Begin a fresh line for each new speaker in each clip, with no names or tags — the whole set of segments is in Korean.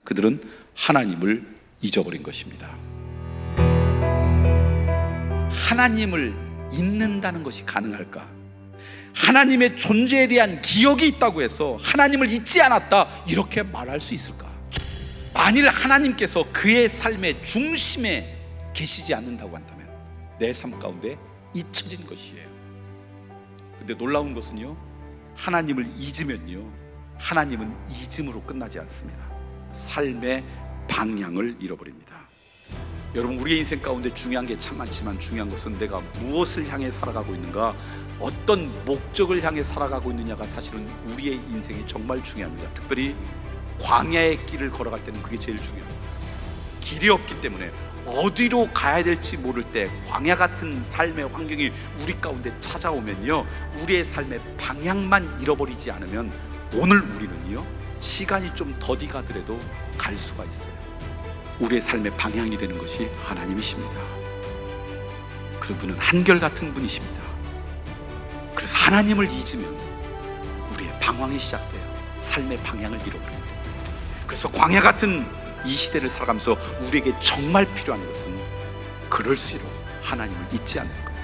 그들은 하나님을 잊어버린 것입니다. 하나님을 잊는다는 것이 가능할까? 하나님의 존재에 대한 기억이 있다고 해서 하나님을 잊지 않았다, 이렇게 말할 수 있을까? 만일 하나님께서 그의 삶의 중심에 계시지 않는다고 한다면 내 삶 가운데 잊혀진 것이에요. 근데 놀라운 것은요, 하나님을 잊으면요, 하나님은 잊음으로 끝나지 않습니다. 삶의 방향을 잃어버립니다. 여러분, 우리의 인생 가운데 중요한 게 참 많지만 중요한 것은 내가 무엇을 향해 살아가고 있는가, 어떤 목적을 향해 살아가고 있느냐가 사실은 우리의 인생에 정말 중요합니다. 특별히 광야의 길을 걸어갈 때는 그게 제일 중요합니다. 길이 없기 때문에 어디로 가야 될지 모를 때 광야 같은 삶의 환경이 우리 가운데 찾아오면요, 우리의 삶의 방향만 잃어버리지 않으면 오늘 우리는요, 시간이 좀 더디 가더라도 갈 수가 있어요. 우리의 삶의 방향이 되는 것이 하나님이십니다. 그분은 한결같은 분이십니다. 그래서 하나님을 잊으면 우리의 방황이 시작돼요. 삶의 방향을 잃어버리기 때문에. 그래서 광야 같은 이 시대를 살아가면서 우리에게 정말 필요한 것은 그럴수록 하나님을 잊지 않는 거예요.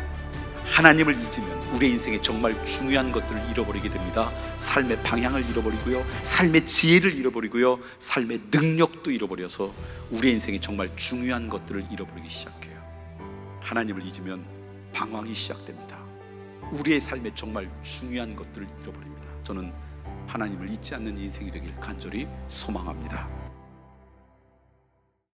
하나님을 잊으면 우리의 인생에 정말 중요한 것들을 잃어버리게 됩니다. 삶의 방향을 잃어버리고요, 삶의 지혜를 잃어버리고요, 삶의 능력도 잃어버려서 우리의 인생에 정말 중요한 것들을 잃어버리기 시작해요. 하나님을 잊으면 방황이 시작됩니다. 우리의 삶에 정말 중요한 것들을 잃어버립니다. 저는 하나님을 잊지 않는 인생이 되길 간절히 소망합니다.